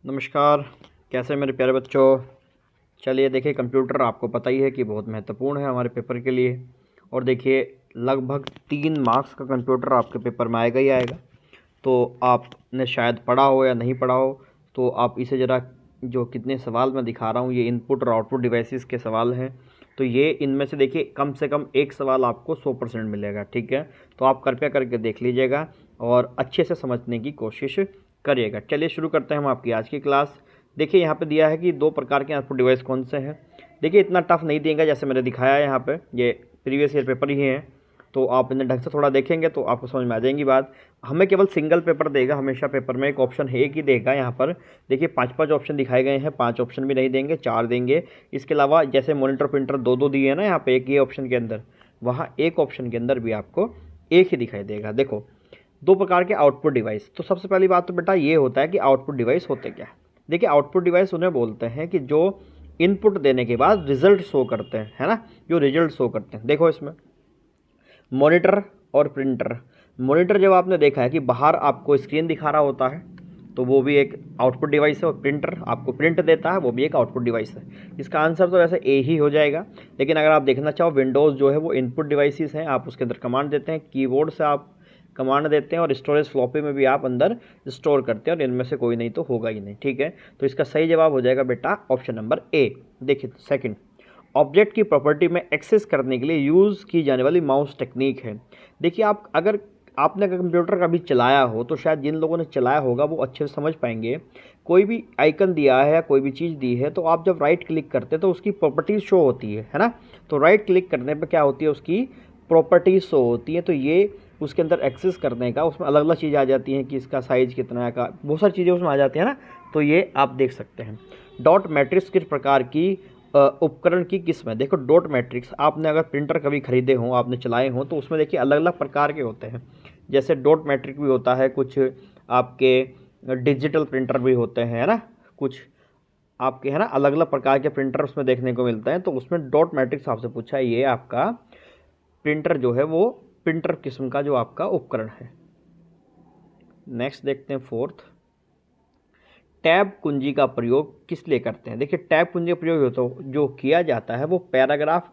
नमस्कार। कैसे मेरे प्यारे बच्चों। चलिए देखिए, कंप्यूटर आपको पता ही है कि बहुत महत्वपूर्ण है हमारे पेपर के लिए। और देखिए, लगभग 3 मार्क्स का कंप्यूटर आपके पेपर में आएगा ही आएगा। तो आपने शायद पढ़ा हो या नहीं पढ़ा हो, तो आप इसे ज़रा, जो कितने सवाल मैं दिखा रहा हूँ, ये इनपुट और आउटपुट डिवाइसेस के सवाल हैं। तो ये इनमें से देखिए कम से कम एक सवाल आपको 100% मिलेगा। ठीक है, तो आप कृपया करके देख लीजिएगा और अच्छे से समझने की कोशिश करिएगा। चलिए शुरू करते हैं हम आपकी आज की क्लास। देखिए यहाँ पे दिया है कि 2 प्रकार के आउटपुट डिवाइस कौन से हैं। देखिए इतना टफ नहीं देंगे जैसे मैंने दिखाया है यहाँ पे, ये प्रीवियस ईयर पेपर ही हैं। तो आप इन्हें ढंग से थोड़ा देखेंगे तो आपको समझ में आ जाएंगी बात। हमें केवल सिंगल पेपर देगा, हमेशा पेपर में एक ऑप्शन है, एक ही देगा। यहाँ पर देखिए 5-5 ऑप्शन दिखाए गए हैं, 5 ऑप्शन भी नहीं देंगे, 4 देंगे। इसके अलावा जैसे मॉनिटर प्रिंटर 2-2 दिए हैं ना यहाँ पे, एक ये ऑप्शन के अंदर, वहाँ एक ऑप्शन के अंदर भी आपको एक ही दिखाई देगा। देखो 2 प्रकार के आउटपुट डिवाइस। तो सबसे पहली बात तो बेटा ये होता है कि आउटपुट डिवाइस होते क्या है। देखिए आउटपुट डिवाइस उन्हें बोलते हैं कि जो इनपुट देने के बाद रिजल्ट शो करते हैं, है ना, जो रिजल्ट शो करते हैं। देखो इसमें मॉनिटर और प्रिंटर। मॉनिटर जब आपने देखा है कि बाहर आपको स्क्रीन दिखा रहा होता है, तो वो भी एक आउटपुट डिवाइस है। और प्रिंटर आपको प्रिंट देता है, वो भी एक आउटपुट डिवाइस है। इसका आंसर तो वैसे ए ही हो जाएगा। लेकिन अगर आप देखना चाहो, विंडोज़ जो है वो इनपुट डिवाइसेस हैं, आप उसके अंदर कमांड देते हैं, कीबोर्ड से आप कमांड देते हैं, और स्टोरेज फ्लॉपी में भी आप अंदर स्टोर करते हैं, और इनमें से कोई नहीं तो होगा ही नहीं। ठीक है, तो इसका सही जवाब हो जाएगा बेटा ऑप्शन नंबर ए। देखिए सेकंड, ऑब्जेक्ट की प्रॉपर्टी में एक्सेस करने के लिए यूज़ की जाने वाली माउस टेक्निक है। देखिए आपने अगर कंप्यूटर कभी चलाया हो, तो शायद जिन लोगों ने चलाया होगा वो अच्छे से समझ पाएंगे। कोई भी आइकन दिया है या कोई भी चीज़ दी है, तो आप जब राइट क्लिक करते हैं तो उसकी प्रॉपर्टीज शो होती है ना। तो राइट क्लिक करने पर क्या होती है, उसकी प्रॉपर्टीज शो होती है। तो ये उसके अंदर एक्सेस करने का, उसमें अलग अलग चीज़ें आ जाती हैं कि इसका साइज़ कितना है, का बहुत सारी चीज़ें उसमें आ जाती हैं ना। तो ये आप देख सकते हैं। डॉट मैट्रिक्स किस प्रकार की उपकरण की किस्म है। देखो डॉट मैट्रिक्स, आपने अगर प्रिंटर कभी खरीदे हों, आपने चलाए हों, तो उसमें देखिए अलग अलग प्रकार के होते हैं। जैसे डॉट मैट्रिक भी होता है, कुछ आपके डिजिटल प्रिंटर भी होते हैं, है ना, कुछ आपके, है ना, अलग अलग प्रकार के प्रिंटर उसमें देखने को मिलते हैं। तो उसमें डॉट मैट्रिक्स आपसे पूछा है, ये आपका प्रिंटर जो है वो प्रिंटर किस्म का जो आपका उपकरण है। नेक्स्ट देखते हैं फोर्थ, टैब कुंजी का प्रयोग किस लिए करते हैं। देखिए टैब कुंजी का प्रयोग जो किया जाता है वो पैराग्राफ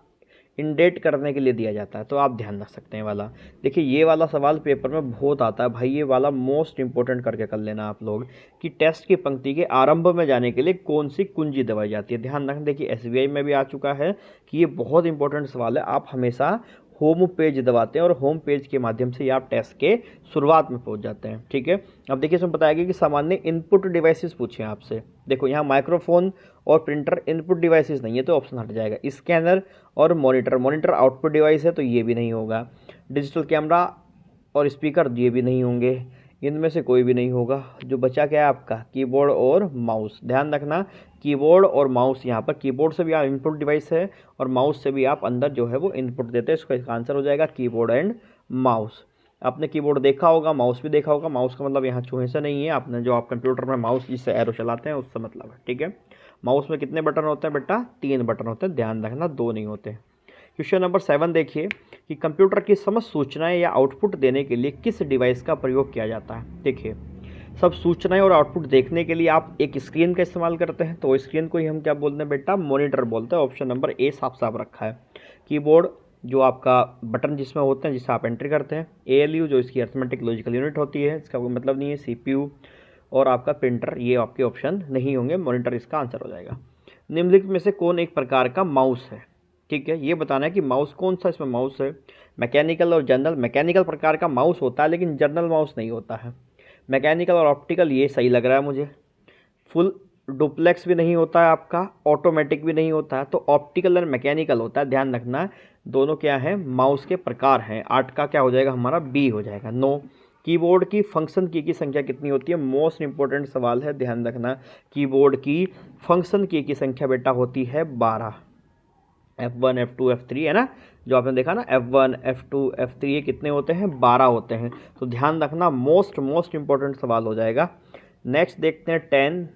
इंडेट करने के लिए दिया जाता है। तो आप ध्यान रख सकते हैं वाला। देखिए ये वाला सवाल पेपर में बहुत आता है भाई, ये वाला मोस्ट इंपॉर्टेंट करके कर लेना आप लोग, कि टेस्ट की पंक्ति के आरंभ में जाने के लिए कौन सी कुंजी दबाई जाती है। ध्यान रखें, देखिए एसबीआई में भी आ चुका है कि ये बहुत इंपॉर्टेंट सवाल है। आप हमेशा होम पेज दबाते हैं और होम पेज के माध्यम से आप टेस्ट के शुरुआत में पहुंच जाते हैं। ठीक है, अब देखिए इसमें बताया गया कि सामान्य इनपुट डिवाइसेस पूछे हैं आपसे। देखो यहाँ माइक्रोफोन और प्रिंटर इनपुट डिवाइसेस नहीं है, तो ऑप्शन हट जाएगा। स्कैनर और मॉनिटर, मॉनिटर आउटपुट डिवाइस है, तो ये भी नहीं होगा। डिजिटल कैमरा और स्पीकर, ये भी नहीं होंगे। इनमें से कोई भी नहीं होगा। जो बचा क्या है आपका, कीबोर्ड और माउस। ध्यान रखना, कीबोर्ड और माउस, यहाँ पर कीबोर्ड से भी आप इनपुट डिवाइस है और माउस से भी आप अंदर जो है वो इनपुट देते हैं। इसका आंसर हो जाएगा कीबोर्ड एंड माउस। आपने कीबोर्ड देखा होगा, माउस भी देखा होगा। माउस का मतलब यहाँ चूहे से नहीं है, आपने जो आप कंप्यूटर में माउस जिससे एरो चलाते हैं उससे मतलब है। ठीक है, माउस में कितने बटन होते हैं बेटा, 3 बटन होते हैं। ध्यान रखना, 2 नहीं होते। क्वेश्चन नंबर 7 देखिए कि कंप्यूटर की समस्त सूचनाएं या आउटपुट देने के लिए किस डिवाइस का प्रयोग किया जाता है। देखिए सब सूचनाएं और आउटपुट देखने के लिए आप एक स्क्रीन का इस्तेमाल करते हैं, तो स्क्रीन को ही हम क्या बोलते हैं बेटा, मॉनिटर बोलते हैं। ऑप्शन नंबर ए साफ साफ रखा है। कीबोर्ड जो आपका बटन जिसमें होते हैं, जिससे आप एंट्री करते हैं। एएलयू जो इसकी अर्थमेटिक लॉजिकल यूनिट होती है, इसका कोई मतलब नहीं है। सीपीयू और आपका प्रिंटर, ये आपके ऑप्शन नहीं होंगे, मॉनिटर इसका आंसर हो जाएगा। निम्नलिखित में से कौन एक प्रकार का माउस है। ठीक है, ये बताना है कि माउस कौन सा इसमें माउस है। मैकेनिकल और जनरल, मैकेनिकल प्रकार का माउस होता है लेकिन जनरल माउस नहीं होता है। मैकेनिकल और ऑप्टिकल, ये सही लग रहा है मुझे। फुल डुप्लेक्स भी नहीं होता है आपका, ऑटोमेटिक भी नहीं होता है। तो ऑप्टिकल और मैकेनिकल होता है। ध्यान रखना, दोनों क्या है, माउस के प्रकार हैं। 8 का क्या हो जाएगा हमारा, बी हो जाएगा। 9, कीबोर्ड की फंक्शन की संख्या कितनी होती है। मोस्ट इंपॉर्टेंट सवाल है, ध्यान रखना। कीबोर्ड की फंक्शन की संख्या बेटा होती है 12। F1 F2 F3 है ना, जो आपने देखा ना, F1 F2 F3 ये कितने होते हैं, 12 होते हैं। तो ध्यान रखना, मोस्ट इंपॉर्टेंट सवाल हो जाएगा। नेक्स्ट देखते हैं 10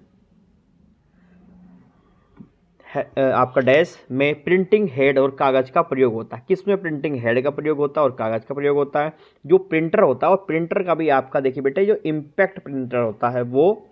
आपका डैश में प्रिंटिंग हेड और कागज़ का प्रयोग होता है। किस में प्रिंटिंग हेड का प्रयोग होता है और कागज़ का प्रयोग होता है। जो प्रिंटर होता है, और प्रिंटर का भी आपका देखिए बेटा, जो इम्पैक्ट प्रिंटर होता है वो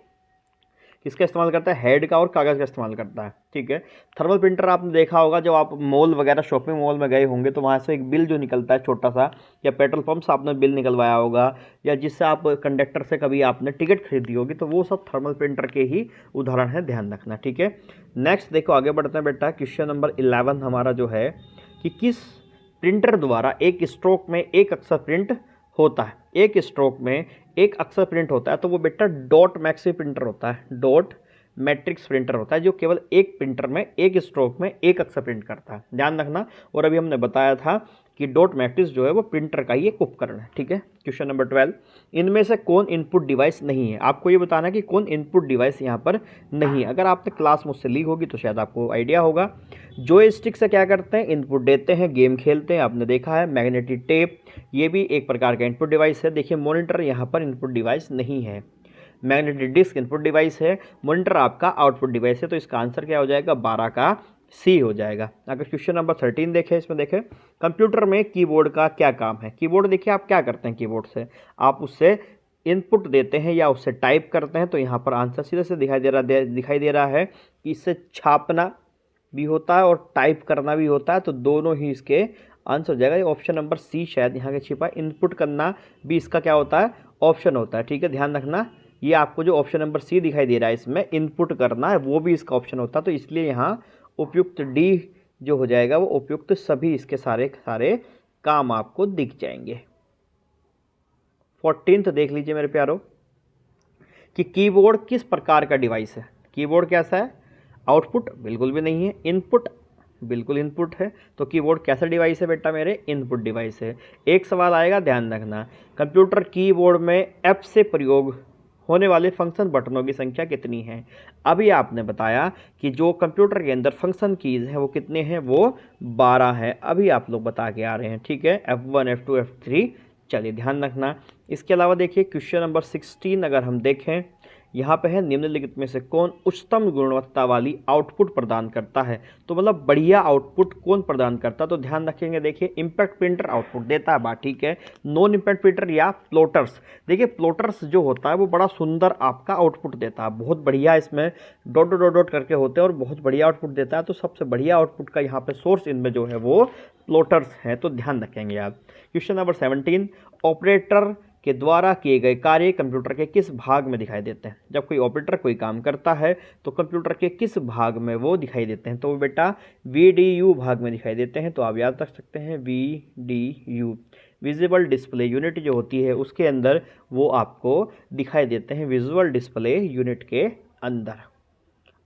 किसका इस्तेमाल करता है, हेड का और कागज़ का इस्तेमाल करता है। ठीक है, थर्मल प्रिंटर आपने देखा होगा जब आप मॉल वगैरह शॉपिंग मॉल में गए होंगे तो वहाँ से एक बिल जो निकलता है छोटा सा, या पेट्रोल पंप से आपने बिल निकलवाया होगा, या जिससे आप कंडक्टर से कभी आपने टिकट खरीदी होगी, तो वो सब थर्मल प्रिंटर के ही उदाहरण है, ध्यान रखना। ठीक है, नेक्स्ट देखो आगे बढ़ते हैं बेटा। क्वेश्चन नंबर 11 हमारा जो है कि किस प्रिंटर द्वारा एक स्ट्रोक में एक अक्षर प्रिंट होता है। एक स्ट्रोक में एक अक्षर प्रिंट होता है तो वो बेटा डॉट मैक्सी प्रिंटर होता है, डॉट मैट्रिक्स प्रिंटर होता है, जो केवल एक प्रिंटर में एक स्ट्रोक में एक अक्षर प्रिंट करता है, ध्यान रखना। और अभी हमने बताया था कि डॉट मैट्रिक्स जो है वो प्रिंटर का ही एक उपकरण है। ठीक है, क्वेश्चन नंबर 12, इनमें से कौन इनपुट डिवाइस नहीं है। आपको ये बताना है कि कौन इनपुट डिवाइस यहाँ पर नहीं है। अगर आपने क्लास मुझसे ली होगी तो शायद आपको आइडिया होगा। जॉयस्टिक से क्या करते हैं, इनपुट देते हैं, गेम खेलते हैं, आपने देखा है। मैग्नेटिक टेप, ये भी एक प्रकार का इनपुट डिवाइस है। देखिए मॉनिटर यहाँ पर इनपुट डिवाइस नहीं है। मैग्नेटिक डिस्क इनपुट डिवाइस है, मॉनिटर आपका आउटपुट डिवाइस है। तो इसका आंसर क्या हो जाएगा, 12 का सी हो जाएगा। अगर क्वेश्चन नंबर 13 देखें, इसमें देखें कंप्यूटर में कीबोर्ड का क्या काम है। कीबोर्ड देखिए आप क्या करते हैं, कीबोर्ड से आप उससे इनपुट देते हैं या उससे टाइप करते हैं। तो यहाँ पर आंसर सीधे से दिखाई दे रहा है कि इससे छापना भी होता है और टाइप करना भी होता है। तो दोनों ही इसके आंसर हो जाएगा। ऑप्शन नंबर सी शायद यहाँ के छिपा, इनपुट करना भी इसका क्या होता है, ऑप्शन होता है। ठीक है, ध्यान रखना, ये आपको जो ऑप्शन नंबर सी दिखाई दे रहा है इसमें इनपुट करना है वो भी इसका ऑप्शन होता है। तो इसलिए यहाँ उपयुक्त डी जो हो जाएगा वो उपयुक्त सभी इसके सारे काम आपको दिख जाएंगे। 14 देख लीजिए मेरे प्यारो कि कीबोर्ड किस प्रकार का डिवाइस है। कीबोर्ड कैसा है, आउटपुट बिल्कुल भी नहीं है, इनपुट बिल्कुल इनपुट है। तो कीबोर्ड कैसा डिवाइस है बेटा मेरे, इनपुट डिवाइस है। एक सवाल आएगा, ध्यान रखना, कंप्यूटर कीबोर्ड में एफ से प्रयोग होने वाले फंक्शन बटनों की संख्या कितनी है। अभी आपने बताया कि जो कंप्यूटर के अंदर फंक्शन कीज है वो कितने हैं, वो 12 है। अभी आप लोग बता के आ रहे हैं। ठीक है, F1 F2 F3, चलिए ध्यान रखना। इसके अलावा देखिए क्वेश्चन नंबर 16 अगर हम देखें, यहाँ पे है निम्नलिखित में से कौन उच्चतम गुणवत्ता वाली आउटपुट प्रदान करता है। तो मतलब बढ़िया आउटपुट कौन प्रदान करता है, तो ध्यान रखेंगे। देखिए इम्पैक्ट प्रिंटर आउटपुट देता है, बात ठीक है। नॉन इम्पैक्ट प्रिंटर या प्लॉटर्स, देखिए प्लॉटर्स जो होता है वो बड़ा सुंदर आपका आउटपुट देता है, बहुत बढ़िया, इसमें डॉट डॉट डॉट करके होते हैं और बहुत बढ़िया आउटपुट देता है। तो सबसे बढ़िया आउटपुट का यहाँ पे सोर्स इनमें जो है वो प्लॉटर्स है, तो ध्यान रखेंगे आप। क्वेश्चन नंबर 17, ऑपरेटर के द्वारा किए गए कार्य कंप्यूटर के किस भाग में दिखाई देते हैं। जब कोई ऑपरेटर कोई काम करता है तो कंप्यूटर के किस भाग में वो दिखाई देते हैं, तो वो बेटा VDU भाग में दिखाई देते हैं। तो आप याद रख सकते हैं VDU, विजुअल डिस्प्ले यूनिट जो होती है उसके अंदर वो आपको दिखाई देते हैं, विजुअल डिस्प्ले यूनिट के अंदर।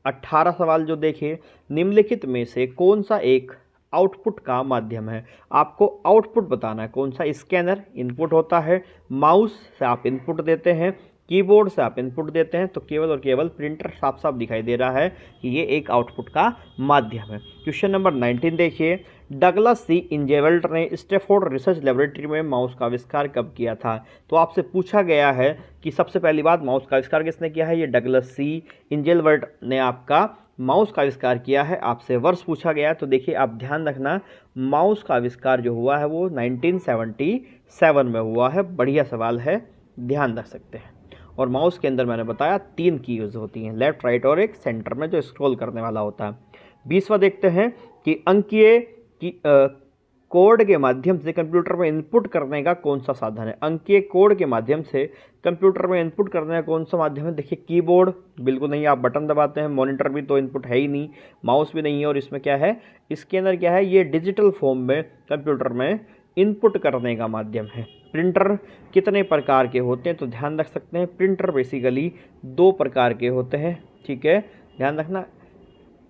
18 सवाल जो देखिए, निम्नलिखित में से कौन सा एक आउटपुट का माध्यम है। आपको आउटपुट बताना है कौन सा। स्कैनर इनपुट होता है, माउस से आप इनपुट देते हैं, कीबोर्ड से आप इनपुट देते हैं। तो केवल और केवल प्रिंटर साफ साफ दिखाई दे रहा है कि ये एक आउटपुट का माध्यम है। क्वेश्चन नंबर 19 देखिए, डगलस सी इंजेवेल्ट ने स्टैनफोर्ड रिसर्च लेबोरेटरी में माउस का आविष्कार कब किया था। तो आपसे पूछा गया है कि सबसे पहली बात माउस का आविष्कार किसने किया है, ये डगलस सी इंजेवेल्ट ने आपका माउस का आविष्कार किया है। आपसे वर्ष पूछा गया है, तो देखिए आप ध्यान रखना, माउस का आविष्कार जो हुआ है वो 1977 में हुआ है। बढ़िया सवाल है, ध्यान रख सकते हैं। और माउस के अंदर मैंने बताया 3 कीज होती हैं, लेफ्ट राइट और एक सेंटर में जो स्क्रॉल करने वाला होता है। 20वां देखते हैं कि अंकीय की कोड के माध्यम से कंप्यूटर में इनपुट करने का कौन सा साधन है। अंकीय कोड के माध्यम से कंप्यूटर में इनपुट करने का कौन सा माध्यम है। देखिए कीबोर्ड बिल्कुल नहीं, आप बटन दबाते हैं, मॉनिटर भी तो इनपुट है ही नहीं, माउस भी नहीं है, और इसमें क्या है, इसके अंदर क्या है, ये डिजिटल फॉर्म में कंप्यूटर में इनपुट करने का माध्यम है। प्रिंटर कितने प्रकार के होते हैं, तो ध्यान रख सकते हैं प्रिंटर बेसिकली 2 प्रकार के होते हैं। ठीक है, ध्यान रखना,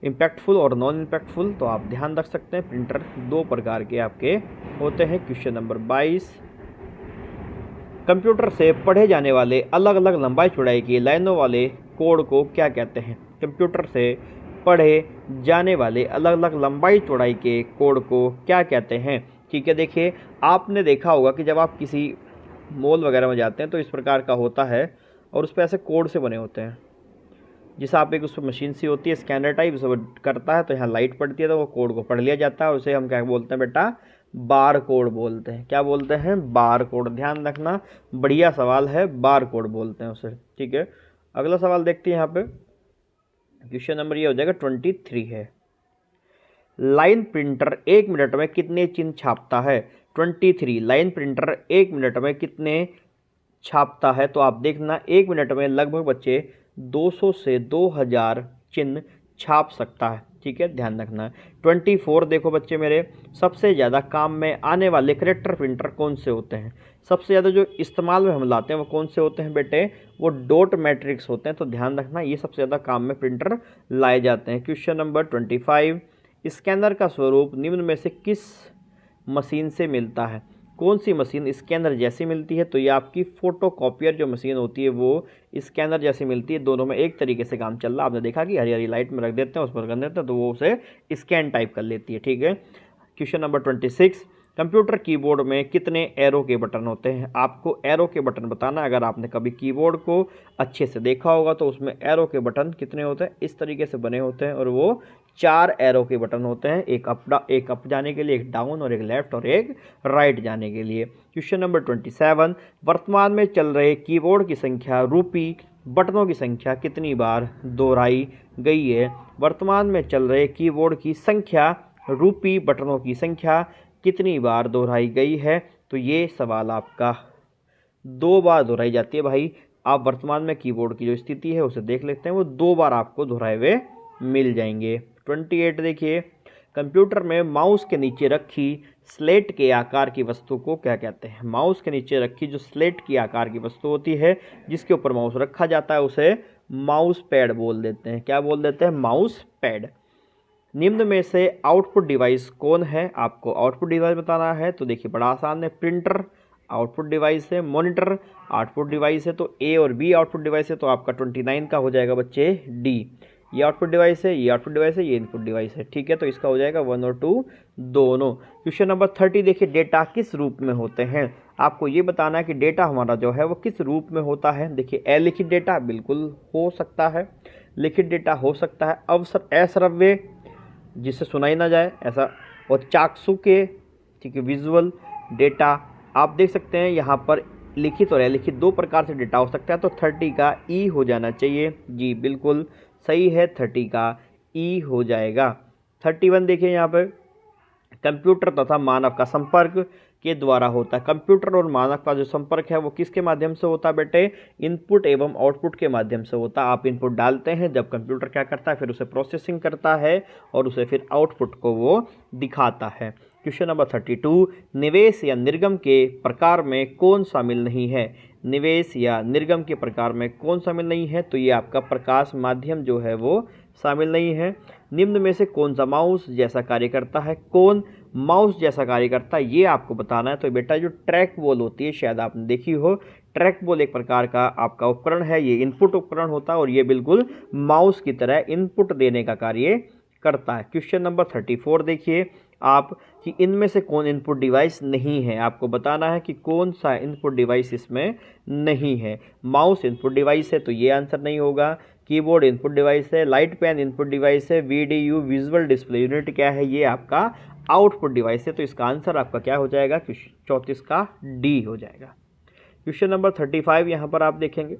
इम्पैक्टफुल और नॉन इम्पैक्टफुल। तो आप ध्यान रख सकते हैं प्रिंटर 2 प्रकार के आपके होते हैं। क्वेश्चन नंबर 22, कंप्यूटर से पढ़े जाने वाले अलग अलग लंबाई चौड़ाई की लाइनों वाले कोड को क्या कहते हैं। कंप्यूटर से पढ़े जाने वाले अलग अलग लंबाई चौड़ाई के कोड को क्या कहते हैं। ठीक है, देखिए आपने देखा होगा कि जब आप किसी मॉल वगैरह में जाते हैं तो इस प्रकार का होता है और उस पर ऐसे कोड से बने होते हैं, जिस आप एक उस पर मशीन सी होती है स्कैनर टाइप, उसे करता है तो यहाँ लाइट पड़ती है तो वो कोड को पढ़ लिया जाता है। उसे हम क्या बोलते हैं बेटा, बार कोड बोलते हैं। क्या बोलते हैं, बार कोड। ध्यान रखना, बढ़िया सवाल है, बार कोड बोलते हैं उसे। ठीक है, अगला सवाल देखते हैं यहाँ पे, क्वेश्चन नंबर ये हो जाएगा 23 है। लाइन प्रिंटर 1 मिनट में कितने चिन्ह छापता है? 23 लाइन प्रिंटर 1 मिनट में कितने छापता है? तो आप देखना 1 मिनट में लगभग बच्चे 200 से 2000 चिन्ह छाप सकता है। ठीक है, ध्यान रखना। 24 देखो बच्चे मेरे, सबसे ज़्यादा काम में आने वाले करेक्टर प्रिंटर कौन से होते हैं? सबसे ज़्यादा जो इस्तेमाल में हम लाते हैं वो कौन से होते हैं बेटे? वो डॉट मैट्रिक्स होते हैं। तो ध्यान रखना, ये सबसे ज़्यादा काम में प्रिंटर लाए जाते हैं। क्वेश्चन नंबर 25, स्कैनर का स्वरूप निम्न में से किस मशीन से मिलता है? कौन सी मशीन स्कैनर जैसी मिलती है? तो ये आपकी फोटोकॉपियर जो मशीन होती है वो स्कैनर जैसी मिलती है। दोनों में एक तरीके से काम चल रहा है। आपने देखा कि हरी हरी लाइट में रख देते हैं, उस पर कर देते हैं तो वो उसे स्कैन टाइप कर लेती है। ठीक है। क्वेश्चन नंबर 26, कंप्यूटर कीबोर्ड में कितने एरो के बटन होते हैं? आपको एरो के बटन बताना। अगर आपने कभी कीबोर्ड को अच्छे से देखा होगा तो उसमें एरो के बटन कितने होते हैं? इस तरीके से बने होते हैं और वो 4 एरो के बटन होते हैं, एक अप जाने के लिए, एक डाउन और एक लेफ्ट और एक राइट जाने के लिए। क्वेश्चन नंबर 27, वर्तमान में चल रहे कीबोर्ड की संख्या रूपी बटनों की संख्या कितनी बार दोहराई गई है? वर्तमान में चल रहे कीबोर्ड की संख्या रूपी बटनों की संख्या कितनी बार दोहराई गई है? तो ये सवाल आपका 2 बार दोहराई जाती है भाई। आप वर्तमान में कीबोर्ड की जो स्थिति है उसे देख लेते हैं, वो 2 बार आपको दोहराए हुए मिल जाएंगे। 28 देखिए, कंप्यूटर में माउस के नीचे रखी स्लेट के आकार की वस्तु को क्या कहते हैं? माउस के नीचे रखी जो स्लेट की आकार की वस्तु होती है जिसके ऊपर माउस रखा जाता है उसे माउस पैड बोल देते हैं। क्या बोल देते हैं? Mouse pad. निम्न में से आउटपुट डिवाइस कौन है? आपको आउटपुट डिवाइस बताना है। तो देखिए बड़ा आसान है, प्रिंटर आउटपुट डिवाइस है, मॉनिटर आउटपुट डिवाइस है। तो ए और बी आउटपुट डिवाइस है, तो आपका 29 का हो जाएगा बच्चे डी। ये आउटपुट डिवाइस है, ये आउटपुट डिवाइस है, ये इनपुट डिवाइस है। ठीक है, तो इसका हो जाएगा 1 और 2 दोनों। क्वेश्चन नंबर 30 देखिए, डेटा किस रूप में होते हैं? आपको ये बताना है कि डेटा हमारा जो है वो किस रूप में होता है। देखिए अलिखित डेटा बिल्कुल हो सकता है, लिखित डेटा हो सकता है, अश्रव्य जिससे सुनाई ना जाए ऐसा, और चाक्षु के, ठीक है, विजुअल डेटा। आप देख सकते हैं यहाँ पर लिखित और अलिखित 2 प्रकार से डेटा हो सकता है। तो 30 का ई हो जाना चाहिए। जी बिल्कुल सही है, 30 का ई हो जाएगा। 31 देखिए यहाँ पर, कंप्यूटर तथा मानव का संपर्क के द्वारा होता है। कंप्यूटर और मानव का जो संपर्क है वो किसके माध्यम से होता है बेटे? इनपुट एवं आउटपुट के माध्यम से होता है। आप इनपुट डालते हैं, जब कंप्यूटर क्या करता है, फिर उसे प्रोसेसिंग करता है और उसे फिर आउटपुट को वो दिखाता है। क्वेश्चन नंबर 32, निवेश या निर्गम के प्रकार में कौन शामिल नहीं है? निवेश या निर्गम के प्रकार में कौन शामिल नहीं है? तो ये आपका प्रकाश माध्यम जो है वो शामिल नहीं है। निम्न में से कौन सा माउस जैसा कार्य करता है? कौन माउस जैसा कार्य करता है ये आपको बताना है। तो बेटा जो ट्रैक बॉल होती है, शायद आपने देखी हो, ट्रैक बॉल एक प्रकार का आपका उपकरण है। ये इनपुट उपकरण होता है और ये बिल्कुल माउस की तरह इनपुट देने का कार्य करता है। क्वेश्चन नंबर 34 देखिए आप, कि इनमें से कौन इनपुट डिवाइस नहीं है? आपको बताना है कि कौन सा इनपुट डिवाइस इसमें नहीं है। माउस इनपुट डिवाइस है तो ये आंसर नहीं होगा। कीबोर्ड इनपुट डिवाइस है, लाइट पेन इनपुट डिवाइस है, वीडीयू विजुअल डिस्प्ले यूनिट क्या है? ये आपका आउटपुट डिवाइस है। तो इसका आंसर आपका क्या हो जाएगा? 34 का डी हो जाएगा। क्वेश्चन नंबर 35 यहाँ पर आप देखेंगे,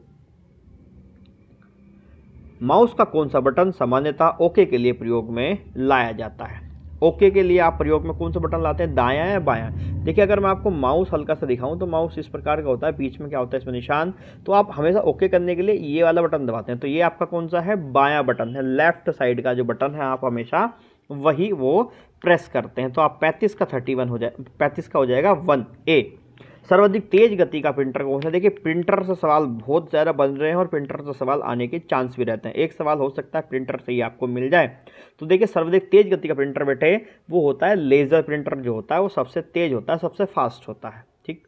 माउस का कौन सा बटन सामान्यतः ओके के लिए प्रयोग में लाया जाता है? ओके के लिए आप प्रयोग में कौन सा बटन लाते हैं, दायां या बायां? देखिए अगर मैं आपको माउस हल्का सा दिखाऊं तो माउस इस प्रकार का होता है, बीच में क्या होता है इसमें निशान, तो आप हमेशा ओके करने के लिए ये वाला बटन दबाते हैं। तो ये आपका कौन सा है, बायां बटन है, लेफ्ट साइड का जो बटन है आप हमेशा वही वो प्रेस करते हैं। तो आप 35 का 31 हो जाए, 35 का हो जाएगा 1A। सर्वाधिक तेज गति का प्रिंटर कौन सा? देखिए प्रिंटर से सवाल बहुत ज़्यादा बन रहे हैं और प्रिंटर से सवाल आने के चांस भी रहते हैं। एक सवाल हो सकता है प्रिंटर से ही आपको मिल जाए। तो देखिए सर्वाधिक तेज गति का प्रिंटर बेटे वो होता है लेज़र प्रिंटर, जो होता है वो सबसे तेज होता है, सबसे फास्ट होता है। ठीक,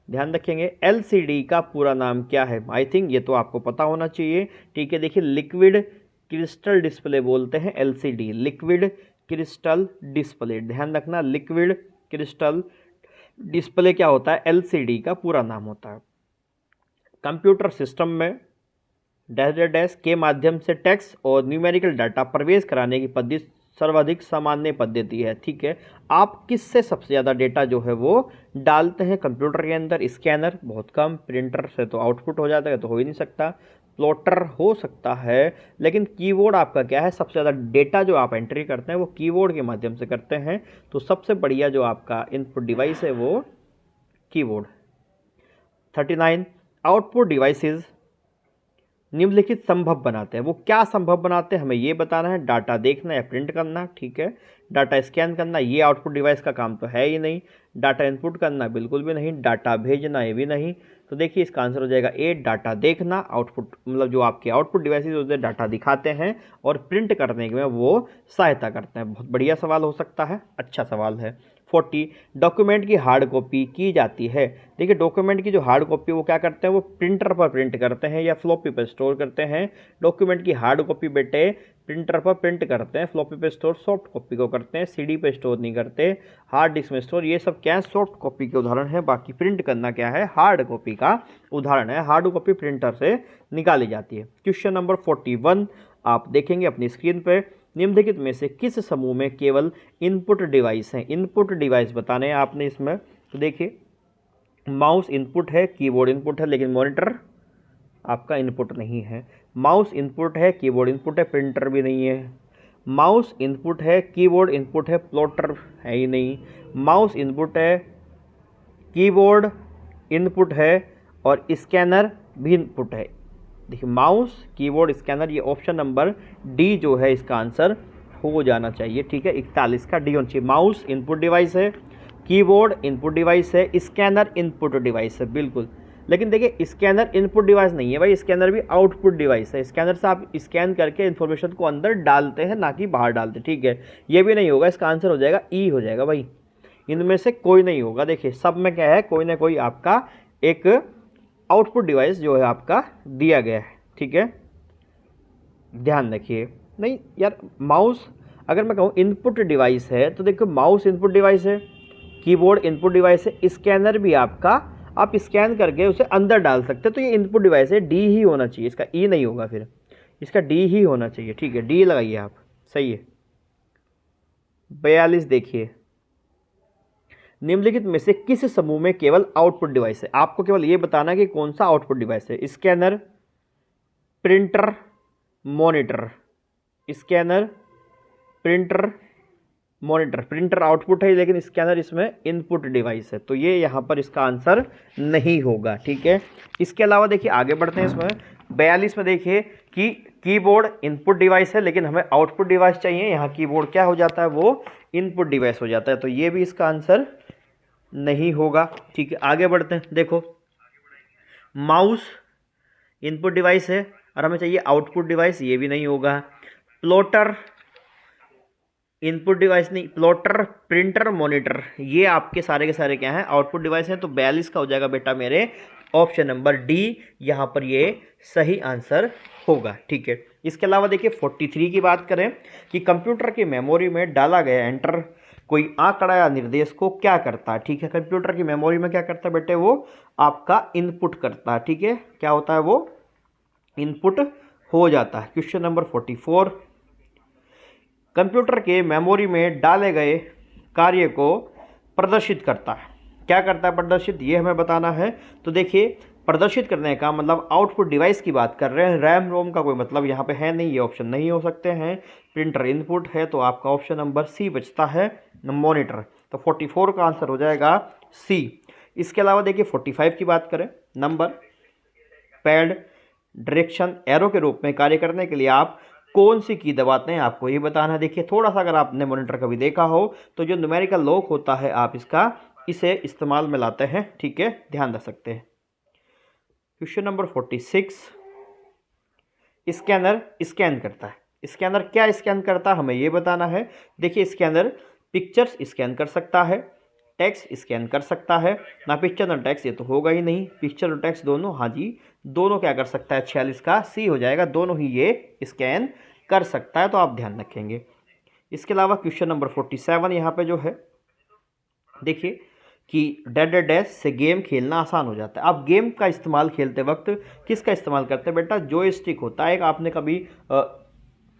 ध्यान रखेंगे। LCD का पूरा नाम क्या है? आई थिंक ये तो आपको पता होना चाहिए। ठीक है, देखिए लिक्विड क्रिस्टल डिस्प्ले बोलते हैं LCD, लिक्विड क्रिस्टल डिस्प्ले। ध्यान रखना, लिक्विड क्रिस्टल डिस्प्ले क्या होता है? LCD का पूरा नाम होता है। कंप्यूटर सिस्टम में डैश डैश डैश के माध्यम से टेक्स्ट और न्यूमेरिकल डाटा प्रवेश कराने की पद्धति सर्वाधिक सामान्य पद्धति है। ठीक है, आप किससे सबसे ज़्यादा डेटा जो है वो डालते हैं कंप्यूटर के अंदर? स्कैनर बहुत कम, प्रिंटर से तो आउटपुट हो जाता है, तो हो ही नहीं सकता। प्लॉटर हो सकता है, लेकिन कीबोर्ड आपका क्या है, सबसे ज़्यादा डेटा जो आप एंट्री करते हैं वो कीबोर्ड के माध्यम से करते हैं। तो सबसे बढ़िया जो आपका इनपुट डिवाइस है वो कीबोर्ड। 39 आउटपुट डिवाइसेस निम्नलिखित संभव बनाते हैं। वो क्या संभव बनाते हैं हमें ये बताना है। डाटा देखना या प्रिंट करना, ठीक है। डाटा स्कैन करना, ये आउटपुट डिवाइस का काम तो है ही नहीं। डाटा इनपुट करना बिल्कुल भी नहीं। डाटा भेजना ये भी नहीं। तो देखिए इसका आंसर हो जाएगा ए, डाटा देखना। आउटपुट मतलब जो आपके आउटपुट डिवाइसेज होते हैं डाटा दिखाते हैं और प्रिंट करने में वो सहायता करते हैं। बहुत बढ़िया सवाल हो सकता है, अच्छा सवाल है। 40 डॉक्यूमेंट की हार्ड कॉपी की जाती है। देखिए डॉक्यूमेंट की जो हार्ड कॉपी वो क्या करते हैं, वो प्रिंटर पर प्रिंट करते हैं या फ्लॉपी पर स्टोर करते हैं। डॉक्यूमेंट की हार्ड कॉपी बेटे प्रिंटर पर प्रिंट करते हैं, फ्लॉपी पे स्टोर सॉफ्ट कॉपी को करते हैं, सीडी पे स्टोर नहीं करते, हार्ड डिस्क में स्टोर। ये सब क्या है, सॉफ्ट कॉपी के उदाहरण है। बाकी प्रिंट करना क्या है, हार्ड कॉपी का उदाहरण है। हार्ड कॉपी प्रिंटर से निकाली जाती है। क्वेश्चन नंबर 41 आप देखेंगे अपनी स्क्रीन पर। निम्नलिखित में से किस समूह में केवल इनपुट डिवाइस हैं। इनपुट डिवाइस बताने हैं आपने इसमें। तो देखिए माउस इनपुट है, कीबोर्ड इनपुट है, लेकिन मॉनिटर आपका इनपुट नहीं है। माउस इनपुट है, कीबोर्ड इनपुट है, प्रिंटर भी नहीं है। माउस इनपुट है, कीबोर्ड इनपुट है, प्लॉटर है ही नहीं। माउस इनपुट है, कीबोर्ड इनपुट है और स्कैनर भी इनपुट है। देखिए माउस, कीबोर्ड, स्कैनर, ये ऑप्शन नंबर डी जो है इसका आंसर हो जाना चाहिए, ठीक है। 41 का डी होना चाहिए। माउस इनपुट डिवाइस है, कीबोर्ड इनपुट डिवाइस है, स्कैनर इनपुट डिवाइस है, बिल्कुल। लेकिन देखिए स्कैनर इनपुट डिवाइस नहीं है भाई, स्कैनर भी आउटपुट डिवाइस है। स्कैनर से आप स्कैन करके इन्फॉर्मेशन को अंदर डालते हैं, ना कि बाहर डालते, ठीक है। ये भी नहीं होगा, इसका आंसर हो जाएगा ई हो जाएगा भाई। इनमें से कोई नहीं होगा। देखिए सब में क्या है, कोई ना कोई आपका एक आउटपुट डिवाइस जो है आपका दिया गया है, ठीक है। ध्यान रखिए। नहीं यार, माउस अगर मैं कहूँ इनपुट डिवाइस है तो देखो माउस इनपुट डिवाइस है, कीबोर्ड इनपुट डिवाइस है, स्कैनर भी आपका आप स्कैन करके उसे अंदर डाल सकते हैं। तो ये इनपुट डिवाइस है, डी ही होना चाहिए, इसका ई नहीं होगा, फिर इसका डी ही होना चाहिए, ठीक है। डी लगाइए आप, सही है। 42 देखिए निम्नलिखित में से किस समूह में केवल आउटपुट डिवाइस है। आपको केवल ये बताना कि कौन सा आउटपुट डिवाइस है। Scanner, printer, monitor. Scanner, printer, monitor. Printer output है लेकिन स्कैनर इसमें इनपुट डिवाइस है, तो ये यहाँ पर इसका आंसर नहीं होगा, ठीक है। इसके अलावा देखिए आगे बढ़ते हैं इसमें। 42 में देखिए कि कीबोर्ड इनपुट डिवाइस है लेकिन हमें आउटपुट डिवाइस चाहिए। यहाँ कीबोर्ड क्या हो जाता है, वो इनपुट डिवाइस हो जाता है, तो ये भी इसका आंसर नहीं होगा, ठीक है। आगे बढ़ते हैं। देखो माउस इनपुट डिवाइस है और हमें चाहिए आउटपुट डिवाइस, ये भी नहीं होगा। प्लॉटर इनपुट डिवाइस नहीं, प्लॉटर, प्रिंटर, मॉनिटर, ये आपके सारे के सारे क्या हैं, आउटपुट डिवाइस हैं। तो 42 का हो जाएगा बेटा मेरे ऑप्शन नंबर डी, यहाँ पर ये सही आंसर होगा, ठीक है। इसके अलावा देखिए 43 की बात करें कि कंप्यूटर की मेमोरी में डाला गया एंटर कोई आंकड़ा या निर्देश को क्या करता है, ठीक है। कंप्यूटर की मेमोरी में क्या करता है बेटे, वो आपका इनपुट करता है, ठीक है। क्या होता है, वो इनपुट हो जाता है। क्वेश्चन नंबर 44 कंप्यूटर के मेमोरी में डाले गए कार्य को प्रदर्शित करता है। क्या करता है प्रदर्शित, ये हमें बताना है। तो देखिए प्रदर्शित करने का मतलब आउटपुट डिवाइस की बात कर रहे हैं। रैम रोम का कोई मतलब यहाँ पे है नहीं, ये ऑप्शन नहीं हो सकते हैं। प्रिंटर इनपुट है तो आपका ऑप्शन नंबर सी बचता है, मॉनिटर। तो 44 का आंसर हो जाएगा सी। इसके अलावा देखिए 45 की बात करें, नंबर पैड डायरेक्शन एरो के रूप में कार्य करने के लिए आप कौन सी की दबाते हैं, आपको ये बताना है। देखिए थोड़ा सा अगर आपने मॉनिटर कभी देखा हो तो जो न्यूमेरिकल लॉक होता है आप इसे इस्तेमाल में लाते हैं, ठीक है, ध्यान रख सकते हैं। क्वेश्चन नंबर 46 स्कैनर स्कैन करता है। स्कैनर क्या स्कैन करता है हमें ये बताना है। देखिए स्कैनर पिक्चर्स स्कैन कर सकता है, टेक्स्ट स्कैन कर सकता है ना। पिक्चर और टेक्स्ट ये तो होगा ही नहीं, पिक्चर और टेक्स्ट दोनों, हाँ जी दोनों क्या कर सकता है, 46 का सी हो जाएगा, दोनों ही ये स्कैन कर सकता है, तो आप ध्यान रखेंगे। इसके अलावा क्वेश्चन नंबर 47 यहाँ पे जो है देखिए कि डेड डैश से गेम खेलना आसान हो जाता है। आप गेम का इस्तेमाल खेलते वक्त किसका इस्तेमाल करते हैं बेटा, जॉयस्टिक होता है। एक आपने कभी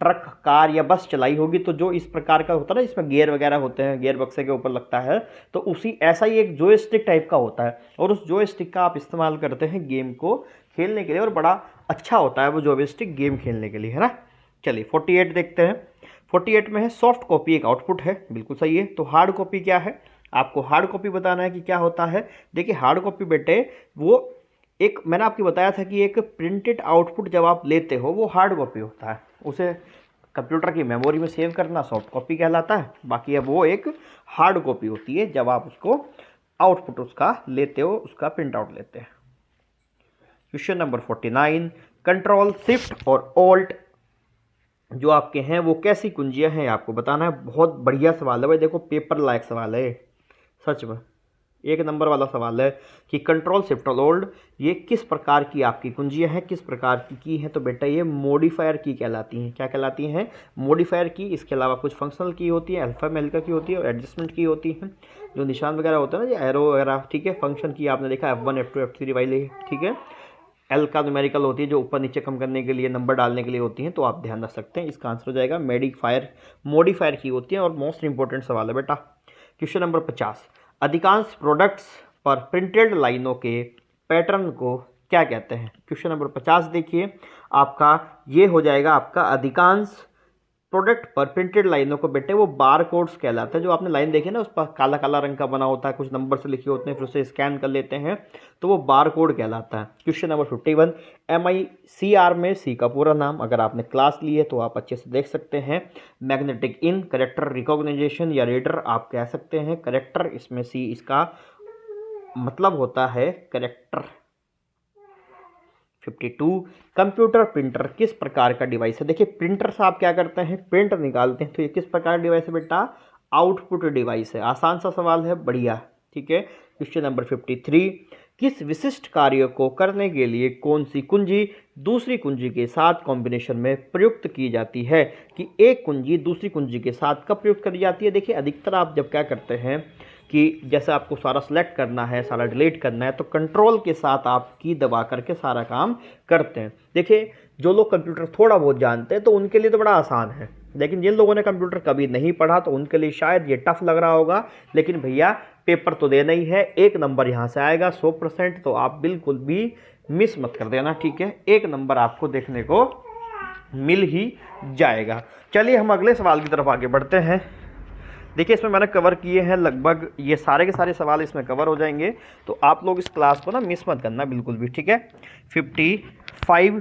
ट्रक, कार या बस चलाई होगी तो जो इस प्रकार का होता है ना, इसमें गियर वगैरह होते हैं, गियर बक्से के ऊपर लगता है, तो उसी ऐसा ही एक जॉयस्टिक टाइप का होता है और उस जॉयस्टिक का आप इस्तेमाल करते हैं गेम को खेलने के लिए और बड़ा अच्छा होता है वो जॉयस्टिक गेम खेलने के लिए, है ना। चलिए 48 देखते हैं। 48 में है सॉफ्ट कॉपी एक आउटपुट है, बिल्कुल सही है। तो हार्ड कॉपी क्या है, आपको हार्ड कॉपी बताना है कि क्या होता है। देखिए हार्ड कॉपी बेटे वो एक, मैंने आपको बताया था कि एक प्रिंटेड आउटपुट जब आप लेते हो वो हार्ड कॉपी होता है, उसे कंप्यूटर की मेमोरी में सेव करना सॉफ्ट कॉपी कहलाता है। बाकी अब वो एक हार्ड कॉपी होती है जब आप उसको आउटपुट उसका लेते हो, उसका प्रिंट आउट लेते हैं। क्वेश्चन नंबर 49, कंट्रोल शिफ्ट और ऑल्ट जो आपके हैं वो कैसी कुंजियां हैं आपको बताना है। बहुत बढ़िया सवाल है भाई, देखो पेपर लायक सवाल है सच में, एक नंबर वाला सवाल है कि कंट्रोल शिफ्ट और ऑल्ट ये किस प्रकार की आपकी कुंजियां हैं, किस प्रकार की हैं। तो बेटा ये मॉडिफायर की कहलाती हैं। क्या कहलाती हैं, मॉडिफायर की। इसके अलावा कुछ फंक्शनल की होती है, अल्फा मेलिका की होती है और एडजस्टमेंट की होती है। जो निशान वगैरह होता है ना, जो एरो वगैरह, ठीक है। फंक्शन की आपने देखा F1 F2 F3 वाले, ठीक है। एल का न्यूमेरिकल होती है जो ऊपर नीचे कम करने के लिए, नंबर डालने के लिए होती हैं, तो आप ध्यान रख सकते हैं। इसका आंसर हो जाएगा मॉडिफायर की होती है और मोस्ट इंपॉर्टेंट सवाल है बेटा। क्वेश्चन नंबर 50, अधिकांश प्रोडक्ट्स पर प्रिंटेड लाइनों के पैटर्न को क्या कहते हैं। क्वेश्चन नंबर 50 देखिए आपका, ये हो जाएगा आपका अधिकांश प्रोडक्ट पर प्रिंटेड लाइनों को बेटे वो बार कोड्स कहलाते हैं। जो आपने लाइन देखी ना उस पर काला काला रंग का बना होता है, कुछ नंबर से लिखे होते हैं, फिर उसे स्कैन कर लेते हैं तो वो बार कोड कहलाता है। क्वेश्चन नंबर 51, MICR में सी का पूरा नाम, अगर आपने क्लास ली है तो आप अच्छे से देख सकते हैं। मैग्नेटिक इन, करेक्टर रिकॉग्निजेशन या रीडर आप कह सकते हैं। करेक्टर, इसमें सी इसका मतलब होता है करेक्टर। 52, कंप्यूटर प्रिंटर किस प्रकार का डिवाइस है। देखिए प्रिंटर से आप क्या करते हैं, प्रिंट निकालते हैं, तो ये किस प्रकार का डिवाइस है बेटा, आउटपुट डिवाइस है। आसान सा सवाल है, बढ़िया, ठीक है। क्वेश्चन नंबर 53, किस विशिष्ट कार्य को करने के लिए कौन सी कुंजी दूसरी कुंजी के साथ कॉम्बिनेशन में प्रयुक्त की जाती है। कि एक कुंजी दूसरी कुंजी के साथ कब प्रयुक्त करी जाती है। देखिए अधिकतर आप जब क्या करते हैं कि जैसे आपको सारा सेलेक्ट करना है, सारा डिलीट करना है, तो कंट्रोल के साथ आप की दबा करके सारा काम करते हैं। देखिए जो लोग कंप्यूटर थोड़ा बहुत जानते हैं तो उनके लिए तो बड़ा आसान है, लेकिन जिन लोगों ने कंप्यूटर कभी नहीं पढ़ा तो उनके लिए शायद ये टफ लग रहा होगा। लेकिन भैया पेपर तो देना ही है, एक नंबर यहाँ से आएगा 100%, तो आप बिल्कुल भी मिस मत कर देना, ठीक है। एक नंबर आपको देखने को मिल ही जाएगा। चलिए हम अगले सवाल की तरफ आगे बढ़ते हैं। देखिए इसमें मैंने कवर किए हैं लगभग ये सारे के सारे सवाल इसमें कवर हो जाएंगे, तो आप लोग इस क्लास को ना मिस मत करना बिल्कुल भी, ठीक है। 55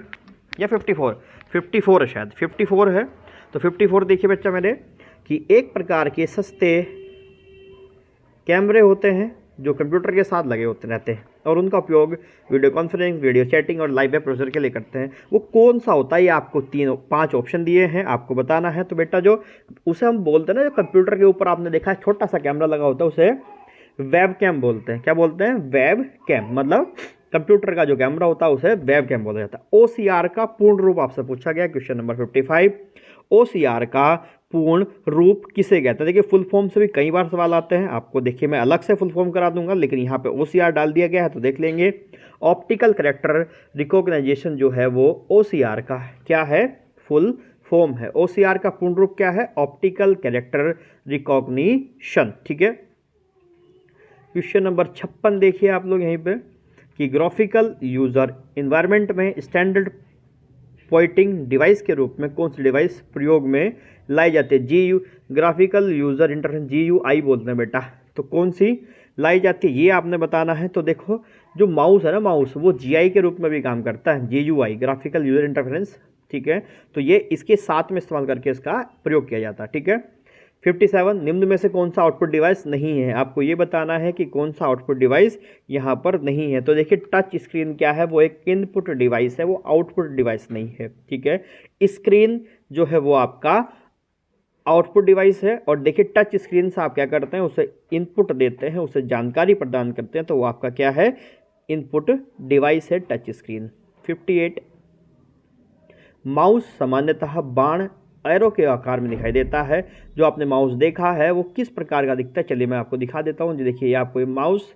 या 54 है शायद, 54 है। तो 54 देखिए बच्चा मेरे कि एक प्रकार के सस्ते कैमरे होते हैं जो कंप्यूटर के साथ लगे होते रहते हैं और उनका उपयोग वीडियो कॉन्फ्रेंसिंग, वीडियो चैटिंग और लाइव वेब ब्राउज़र के लिए करते हैं। वो कौन सा होता है, ये आपको 5 ऑप्शन दिए हैं, आपको बताना है। तो बेटा जो उसे हम बोलते हैं ना, जो कंप्यूटर के ऊपर आपने देखा है छोटा सा कैमरा लगा होता है, उसे वेब कैम बोलते हैं। क्या बोलते हैं, वेब कैम। मतलब कंप्यूटर का जो कैमरा होता है उसे वेब कैम बोला जाता है। OCR का पूर्ण रूप आपसे पूछा गया क्वेश्चन नंबर 55। OCR का पूर्ण रूप किसे कहते हैं। देखिए फुल फॉर्म से भी कई बार सवाल आते हैं, आपको देखिए मैं अलग से फुल फॉर्म करा दूंगा, लेकिन यहाँ पे OCR डाल दिया गया है तो देख लेंगे। ऑप्टिकल कैरेक्टर रिकॉग्नाइजेशन जो है वो OCR का क्या है, फुल फॉर्म है। OCR का पूर्ण रूप क्या है, ऑप्टिकल कैरेक्टर रिकॉग्निशन, ठीक है। क्वेश्चन नंबर 56 देखिए आप लोग यहीं पे कि ग्राफिकल यूजर इन्वायरमेंट में स्टैंडर्ड पॉइंटिंग डिवाइस के रूप में कौन सी डिवाइस प्रयोग में लाई जाती है। GU, graphical user interface, GUI बोलते हैं बेटा। तो कौन सी लाई जाती है ये आपने बताना है। तो देखो जो माउस है ना, माउस वो GI के रूप में भी काम करता है, GUI ग्राफिकल यूजर इंटरफेरेंस, ठीक है। तो ये इसके साथ में इस्तेमाल करके इसका प्रयोग किया जाता है, ठीक है। 57, निम्न में से कौन सा आउटपुट डिवाइस नहीं है। आपको ये बताना है कि कौन सा आउटपुट डिवाइस यहाँ पर नहीं है। तो देखिए टच स्क्रीन क्या है, वो एक इनपुट डिवाइस है, वो आउटपुट डिवाइस नहीं है, ठीक है। स्क्रीन जो है वो आपका आउटपुट डिवाइस है। और देखिए टच स्क्रीन से आप क्या करते हैं, उसे इनपुट देते हैं, उसे जानकारी प्रदान करते हैं, तो वो आपका क्या है, इनपुट डिवाइस है टच स्क्रीन। 58, माउस सामान्यतः बाण एरो के आकार में दिखाई देता है। जो आपने माउस देखा है वो किस प्रकार का दिखता है, चलिए मैं आपको दिखा देता हूँ। जी देखिए ये आपको ये माउस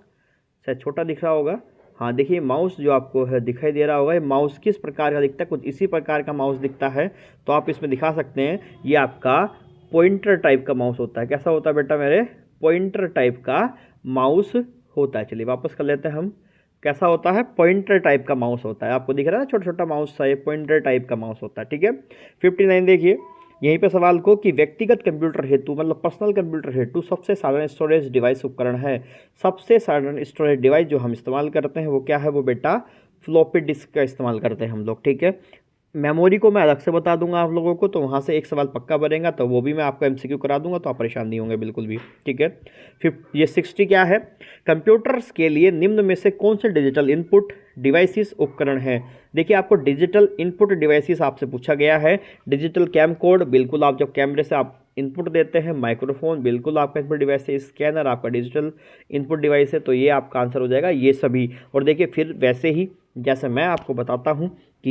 शायद छोटा दिख रहा होगा, हाँ देखिए माउस जो आपको है दिखाई दे रहा होगा, ये माउस किस प्रकार का दिखता है, कुछ इसी प्रकार का माउस दिखता है। तो आप इसमें दिखा सकते हैं, ये आपका पॉइंटर टाइप का माउस होता है। कैसा होता है बेटा मेरे, पॉइंटर टाइप का माउस होता है। चलिए वापस कर लेते हैं हम, कैसा होता है, पॉइंटर टाइप का माउस होता है। आपको दिख रहा है ना छोटा छोटा माउस सा, ये पॉइंटर टाइप का माउस होता है, ठीक है। 59 देखिए यहीं पे सवाल को कि व्यक्तिगत कंप्यूटर हेतु मतलब पर्सनल कंप्यूटर हेतु सबसे साधारण स्टोरेज डिवाइस उपकरण है। सबसे साधारण स्टोरेज डिवाइस जो हम इस्तेमाल करते हैं वो क्या है, वो बेटा फ्लॉपी डिस्क का इस्तेमाल करते हैं हम लोग, ठीक है। मेमोरी को मैं अलग से बता दूंगा आप लोगों को, तो वहाँ से एक सवाल पक्का बनेगा, तो वो भी मैं आपको एमसीक्यू करा दूंगा, तो आप परेशान नहीं होंगे बिल्कुल भी, ठीक है। फिर ये 60 क्या है, कंप्यूटर्स के लिए निम्न में से कौन से डिजिटल इनपुट डिवाइसेस उपकरण हैं। देखिए आपको डिजिटल इनपुट डिवाइसेस आपसे पूछा गया है। डिजिटल कैम कोड, बिल्कुल आप जब कैमरे से आप इनपुट देते हैं। माइक्रोफोन, बिल्कुल आपका इनपुट डिवाइस है। स्कैनर आपका डिजिटल इनपुट डिवाइस है, तो ये आपका आंसर हो जाएगा ये सभी। और देखिए फिर वैसे ही जैसे मैं आपको बताता हूँ कि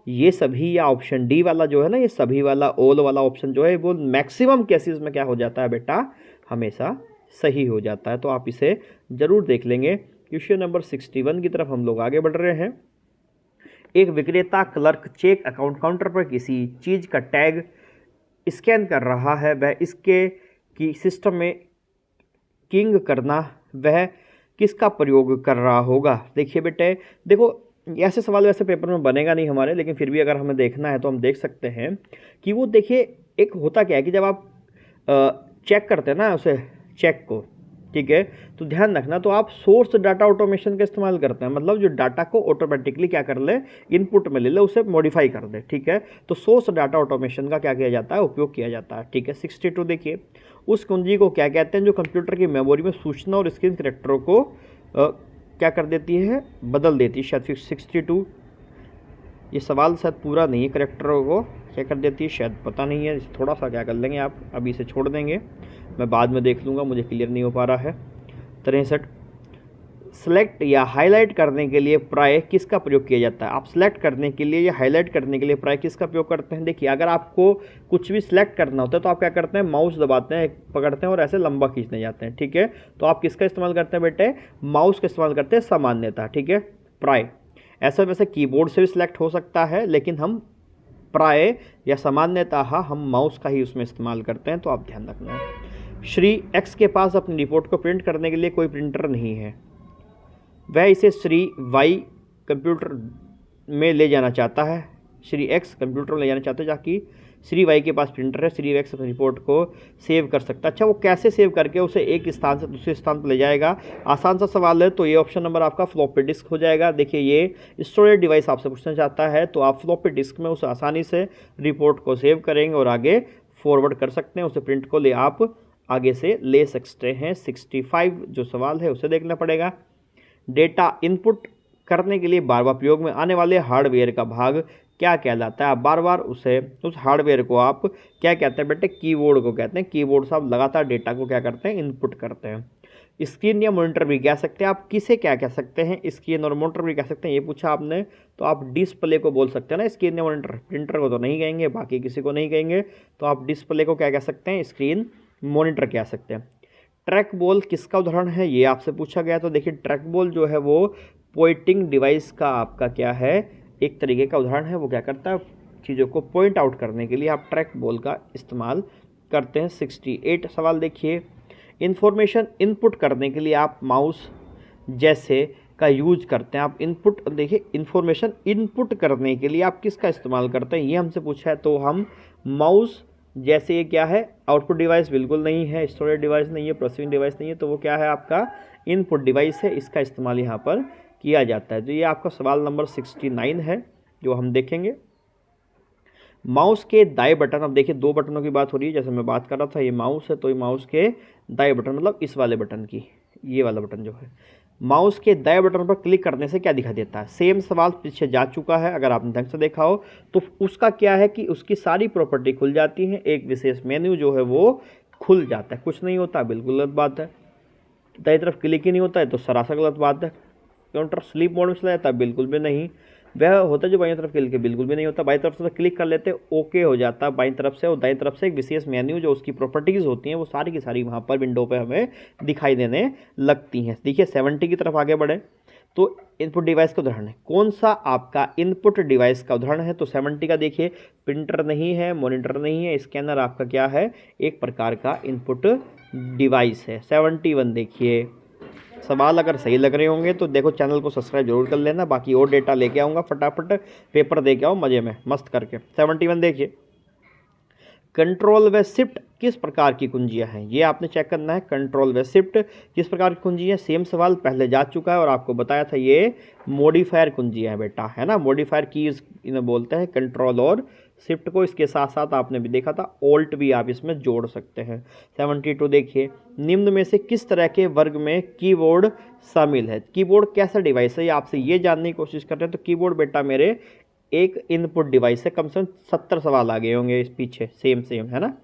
ये सभी या ऑप्शन डी वाला जो है ना, ये सभी वाला ऑल वाला ऑप्शन जो है वो मैक्सिमम केसेस में क्या हो जाता है बेटा, हमेशा सही हो जाता है। तो आप इसे ज़रूर देख लेंगे। क्वेश्चन नंबर 61 की तरफ हम लोग आगे बढ़ रहे हैं। एक विक्रेता क्लर्क चेक अकाउंट काउंटर पर किसी चीज़ का टैग स्कैन कर रहा है, वह इसके की सिस्टम में किंग करना वह किसका प्रयोग कर रहा होगा। देखिए बेटे, देखो ऐसे सवाल वैसे पेपर में बनेगा नहीं हमारे, लेकिन फिर भी अगर हमें देखना है तो हम देख सकते हैं कि वो देखिए एक होता क्या है कि जब आप चेक करते हैं ना उसे चेक को, ठीक है, तो ध्यान रखना, तो आप सोर्स डाटा ऑटोमेशन का इस्तेमाल करते हैं। मतलब जो डाटा को ऑटोमेटिकली क्या कर ले, इनपुट में ले ले, उसे मॉडिफाई कर दे, ठीक है। तो सोर्स डाटा ऑटोमेशन का क्या किया जाता है, उपयोग किया जाता है, ठीक है। 62 देखिए, उस कुंजी को क्या कहते हैं जो कंप्यूटर की मेमोरी में सूचना और स्क्रीन कैरेक्टरों को क्या कर देती है, बदल देती है। शायद 62 ये सवाल शायद पूरा नहीं है, करेक्टरों को क्या कर देती है शायद पता नहीं है, थोड़ा सा क्या कर लेंगे आप, अभी इसे छोड़ देंगे, मैं बाद में देख लूँगा, मुझे क्लियर नहीं हो पा रहा है। 63 सेलेक्ट या हाईलाइट करने के लिए प्राय किसका प्रयोग किया जाता है। आप सेलेक्ट करने के लिए या हाईलाइट करने के लिए प्राय किसका प्रयोग करते हैं। देखिए अगर आपको कुछ भी सिलेक्ट करना होता है तो आप क्या करते हैं, माउस दबाते हैं, पकड़ते हैं और ऐसे लंबा खींचने जाते हैं, ठीक है। तो आप किसका इस्तेमाल करते हैं बेटे, माउस का इस्तेमाल करते हैं सामान्यतः, ठीक है, प्राय। ऐसा वैसे कीबोर्ड से भी सिलेक्ट हो सकता है, लेकिन हम प्राय या सामान्यतः हम माउस का ही उसमें इस्तेमाल करते हैं, तो आप ध्यान रखना है। श्री एक्स के पास अपनी रिपोर्ट को प्रिंट करने के लिए कोई प्रिंटर नहीं है, वह इसे श्री वाई कंप्यूटर में ले जाना चाहता है। श्री एक्स कंप्यूटर में ले जाना चाहता है ताकि श्री वाई के पास प्रिंटर है, श्री एक्स अपनी रिपोर्ट को सेव कर सकता है। अच्छा, वो कैसे सेव करके उसे एक स्थान से दूसरे स्थान पर ले जाएगा, आसान सा सवाल है, तो ये ऑप्शन नंबर आपका फ्लॉपी डिस्क हो जाएगा। देखिए ये स्टोरेज डिवाइस आपसे पूछना चाहता है, तो आप फ्लॉपी डिस्क में उसे आसानी से रिपोर्ट को सेव करेंगे और आगे फॉरवर्ड कर सकते हैं, उसे प्रिंट को ले आप आगे से ले सकते हैं। 65 जो सवाल है उसे देखना पड़ेगा। डेटा इनपुट करने के लिए बार बार प्रयोग में आने वाले हार्डवेयर का भाग क्या कहलाता है। आप बार बार उस हार्डवेयर को आप क्या कहते हैं बेटे, कीबोर्ड को कहते हैं। कीबोर्ड से आप लगातार डेटा को क्या करते हैं, इनपुट करते हैं। स्क्रीन या मॉनिटर भी कह सकते हैं आप, किसे क्या कह सकते हैं, स्क्रीन और मॉनिटर भी कह सकते हैं, ये पूछा आपने, तो आप डिस्प्ले को बोल सकते हैं ना, स्क्रीन या मॉनिटर। प्रिंटर को तो नहीं कहेंगे, बाकी किसी को नहीं कहेंगे, तो आप डिस्प्ले को क्या कह सकते हैं, स्क्रीन मॉनिटर कह सकते हैं। ट्रैक बॉल किसका उदाहरण है, ये आपसे पूछा गया, तो देखिए ट्रैक बॉल जो है वो पॉइंटिंग डिवाइस का आपका क्या है, एक तरीके का उदाहरण है। वो क्या करता है, चीज़ों को पॉइंट आउट करने के लिए आप ट्रैक बॉल का इस्तेमाल करते हैं। 68 सवाल देखिए, इन्फॉर्मेशन इनपुट करने के लिए आप माउस जैसे का यूज करते हैं। आप इनपुट, देखिए इन्फॉर्मेशन इनपुट करने के लिए आप किसका इस्तेमाल करते हैं, ये हमसे पूछा है, तो हम माउस जैसे, ये क्या है, आउटपुट डिवाइस बिल्कुल नहीं है, स्टोरेज डिवाइस नहीं है, प्रोसेसिंग डिवाइस नहीं है, तो वो क्या है आपका इनपुट डिवाइस है, इसका इस्तेमाल यहाँ पर किया जाता है। तो ये आपका सवाल नंबर 69 है जो हम देखेंगे। माउस के दाएं बटन, अब देखिए दो बटनों की बात हो रही है, जैसे मैं बात कर रहा था, ये माउस है, तो ये माउस के दाएं बटन मतलब इस वाले बटन की, ये वाला बटन जो है, माउस के दाएं बटन पर क्लिक करने से क्या दिखा देता है। सेम सवाल पीछे जा चुका है, अगर आपने ढंग से देखा हो तो उसका क्या है कि उसकी सारी प्रॉपर्टी खुल जाती है, एक विशेष मेन्यू जो है वो खुल जाता है। कुछ नहीं होता, बिल्कुल गलत बात है। दाईं तरफ क्लिक ही नहीं होता है तो सरासर गलत बात है। काउंटर स्लीप मोड में चला जाता है, बिल्कुल भी नहीं। वह होता है जो बाईं तरफ क्लिक के बिल्कुल भी नहीं होता। बाईं तरफ से क्लिक कर लेते ओके हो जाता है बाईं तरफ से, और दाईं तरफ से एक विशेष मेन्यू जो उसकी प्रॉपर्टीज़ होती हैं वो सारी की सारी वहाँ पर विंडो पे हमें दिखाई देने लगती हैं। देखिए 70 की तरफ आगे बढ़े, तो इनपुट डिवाइस का उदाहरण है, कौन सा आपका इनपुट डिवाइस का उदाहरण है, तो 70 का देखिए प्रिंटर नहीं है, मॉनिटर नहीं है, स्कैनर आपका क्या है, एक प्रकार का इनपुट डिवाइस है। 71 देखिए, सवाल अगर सही लग रहे होंगे तो देखो चैनल को सब्सक्राइब जरूर कर लेना। बाकी और डेटा लेके आऊँगा, फटाफट पेपर दे के आओ मज़े में मस्त करके। 71 देखिए, कंट्रोल व शिफ्ट किस प्रकार की कुंजियां हैं, ये आपने चेक करना है। कंट्रोल व शिफ्ट किस प्रकार की कुंजियां, सेम सवाल पहले जा चुका है और आपको बताया था ये मॉडिफायर कुंजियां हैं बेटा, है ना। मॉडिफायर कीज इन्हें बोलते हैं, कंट्रोल और शिफ्ट को। इसके साथ साथ आपने भी देखा था ऑल्ट भी आप इसमें जोड़ सकते हैं। 72 देखिए, निम्न में से किस तरह के वर्ग में कीबोर्ड शामिल है। कीबोर्ड कैसा डिवाइस है, ये आपसे ये जानने की कोशिश कर रहे हैं। तो कीबोर्ड बेटा मेरे एक इनपुट डिवाइस है। कम से कम 70 सवाल आ गए होंगे इस पीछे, सेम है ना।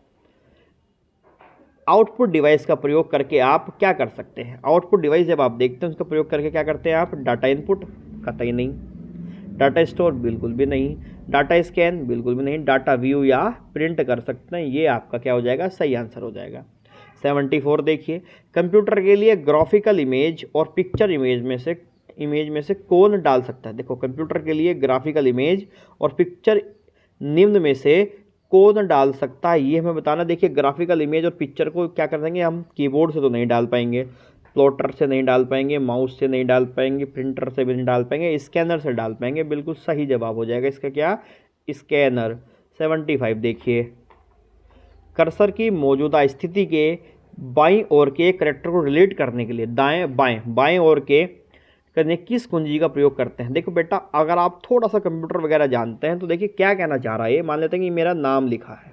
आउटपुट डिवाइस का प्रयोग करके आप क्या कर सकते हैं। आउटपुट डिवाइस जब आप देखते हैं उसका प्रयोग करके क्या करते हैं आप, डाटा इनपुट कतई नहीं, डाटा स्टोर बिल्कुल भी नहीं, डाटा स्कैन बिल्कुल भी नहीं, डाटा व्यू या प्रिंट कर सकते हैं। ये आपका क्या हो जाएगा, सही आंसर हो जाएगा। 74 देखिए, कंप्यूटर के लिए ग्राफिकल इमेज और पिक्चर इमेज में से कौन डाल सकता है। देखो कंप्यूटर के लिए ग्राफिकल इमेज और पिक्चर निम्न में से कौन डाल सकता है, ये हमें बताना। देखिए ग्राफिकल इमेज और पिक्चर को क्या कर देंगे हम, कीबोर्ड से तो नहीं डाल पाएंगे, प्लॉटर से नहीं डाल पाएंगे, माउस से नहीं डाल पाएंगे, प्रिंटर से भी नहीं डाल पाएंगे, स्कैनर से डाल पाएंगे। बिल्कुल सही जवाब हो जाएगा इसका क्या, स्कैनर। 75 देखिए, कर्सर की मौजूदा स्थिति के बाईं ओर के कैरेक्टर को डिलीट करने के लिए बाएं ओर के करने किस कुंजी का प्रयोग करते हैं। देखो बेटा अगर आप थोड़ा सा कंप्यूटर वगैरह जानते हैं तो देखिए क्या कहना चाह रहा है ये। मान लेते हैं कि मेरा नाम लिखा है,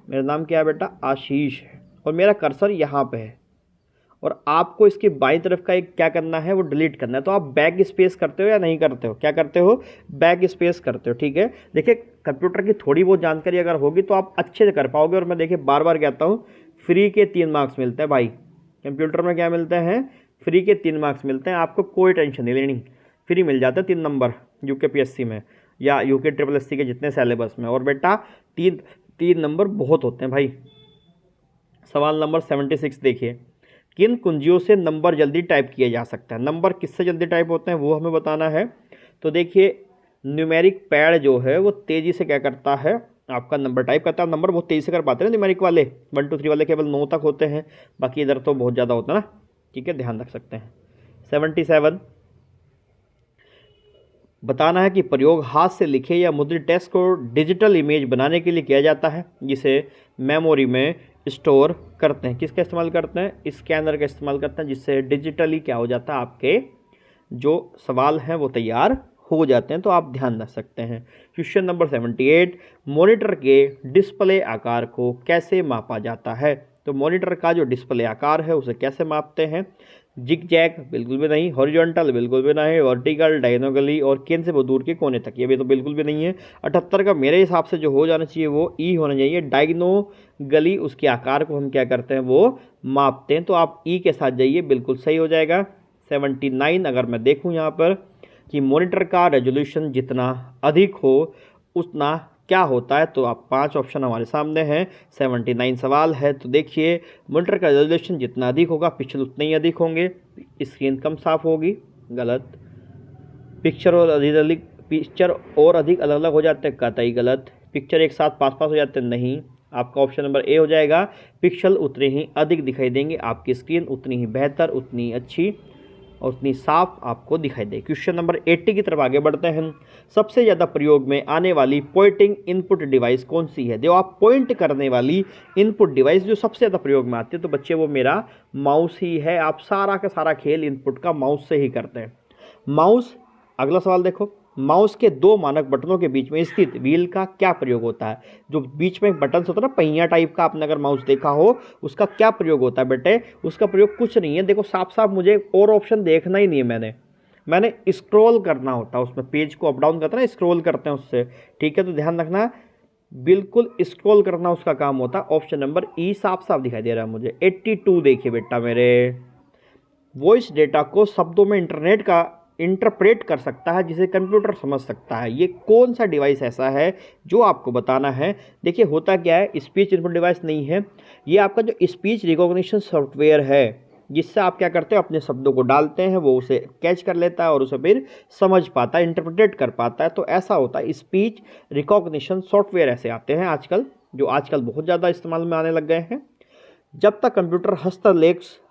मेरा नाम क्या है बेटा, आशीष है, और मेरा कर्सर यहाँ पे है और आपको इसके बाईं तरफ का एक क्या करना है, वो डिलीट करना है। तो आप बैक स्पेस करते हो या नहीं करते हो, क्या करते हो, बैक स्पेस करते हो। ठीक है, देखिए कंप्यूटर की थोड़ी बहुत जानकारी अगर होगी तो आप अच्छे से कर पाओगे। और मैं देखिए बार बार कहता हूँ, फ्री के 3 मार्क्स मिलते हैं भाई कंप्यूटर में। क्या मिलते हैं, फ्री के 3 मार्क्स मिलते हैं। आपको कोई टेंशन नहीं लेनी, फ्री मिल जाते हैं 3 नंबर यूकेपीएससी में या यूके ट्रिपल एससी के जितने सिलेबस में। और बेटा 3 नंबर बहुत होते हैं भाई। सवाल नंबर 76 देखिए, किन कुंजियों से नंबर जल्दी टाइप किया जा सकता है। नंबर किससे जल्दी टाइप होते हैं वो हमें बताना है। तो देखिए न्यूमेरिक पैड जो है वो तेज़ी से क्या करता है, आपका नंबर टाइप करता है। नंबर बहुत तेज़ी से कर पाते हैं न्यूमेरिक वाले, 1 2 3 वाले केवल 9 तक होते हैं, बाकी इधर तो बहुत ज़्यादा होता है ना। ठीक है, ध्यान रख सकते हैं। 77 बताना है कि प्रयोग हाथ से लिखे या मुद्रित टेक्स्ट को डिजिटल इमेज बनाने के लिए किया जाता है, जिसे मेमोरी में स्टोर करते हैं। किसका इस्तेमाल करते हैं, स्कैनर का इस्तेमाल करते हैं, जिससे डिजिटली क्या हो जाता है, आपके जो सवाल हैं वो तैयार हो जाते हैं। तो आप ध्यान रख सकते हैं। क्वेश्चन नंबर 78, मॉनिटर के डिस्प्ले आकार को कैसे मापा जाता है। तो मॉनिटर का जो डिस्प्ले आकार है उसे कैसे मापते हैं। जिग-जैग बिल्कुल भी नहीं, हॉरिजॉन्टल बिल्कुल भी नहीं, वर्टिकल, डायगोनली और केंद्र से बहुत दूर के कोने तक, ये भी तो बिल्कुल भी नहीं है। 78 का मेरे हिसाब से जो हो जाना चाहिए वो ई होना चाहिए। डायगोनली उसके आकार को हम क्या करते हैं, वो मापते हैं। तो आप ई के साथ जाइए, बिल्कुल सही हो जाएगा। 79 अगर मैं देखूँ यहाँ पर कि मॉनिटर का रेजोल्यूशन जितना अधिक हो उतना क्या होता है, तो आप 5 ऑप्शन हमारे सामने हैं। 79 सवाल है। तो देखिए मॉनिटर का रेजोल्यूशन जितना अधिक होगा पिक्सल उतने ही अधिक होंगे, स्क्रीन कम साफ होगी, गलत। पिक्चर और अधिक अलग अलग हो जाते हैं, कतई गलत। पिक्चर एक साथ पास हो जाते हैं, नहीं। आपका ऑप्शन नंबर ए हो जाएगा, पिक्सल उतने ही अधिक दिखाई देंगे, आपकी स्क्रीन उतनी ही बेहतर, उतनी अच्छी और उतनी साफ आपको दिखाई दे। क्वेश्चन नंबर 80 की तरफ आगे बढ़ते हैं। सबसे ज़्यादा प्रयोग में आने वाली पॉइंटिंग इनपुट डिवाइस कौन सी है। जो आप पॉइंट करने वाली इनपुट डिवाइस जो सबसे ज़्यादा प्रयोग में आती है, तो बच्चे वो मेरा माउस ही है। आप सारा का सारा खेल इनपुट का माउस से ही करते हैं। माउस, अगला सवाल देखो, माउस के 2 मानक बटनों के बीच में स्थित व्हील का क्या प्रयोग होता है। जो बीच में बटन होता है ना, पहिया टाइप का, आपने अगर माउस देखा हो, उसका क्या प्रयोग होता है बेटे। उसका प्रयोग कुछ नहीं है। देखो साफ साफ मुझे और ऑप्शन देखना ही नहीं है। मैंने स्क्रॉल करना होता है उसमें, पेज को अप डाउन करते हैं ना, स्क्रॉल करते हैं उससे। ठीक है, तो ध्यान रखना, बिल्कुल स्क्रॉल करना उसका काम होता है। ऑप्शन नंबर ई साफ साफ दिखाई दे रहा है मुझे। 82 देखिए बेटा मेरे, वॉइस डेटा को शब्दों में इंटरप्रेट कर सकता है जिसे कंप्यूटर समझ सकता है। ये कौन सा डिवाइस ऐसा है जो आपको बताना है। देखिए होता क्या है, स्पीच इनपुट डिवाइस नहीं है, ये आपका जो स्पीच रिकॉग्निशन सॉफ्टवेयर है, जिससे आप क्या करते हो, अपने शब्दों को डालते हैं, वो उसे कैच कर लेता है और उसे फिर समझ पाता है, इंटरप्रेट कर पाता है। तो ऐसा होता है, स्पीच रिकॉग्निशन सॉफ्टवेयर ऐसे आते हैं आजकल, जो आजकल बहुत ज़्यादा इस्तेमाल में आने लग गए हैं। जब तक कंप्यूटर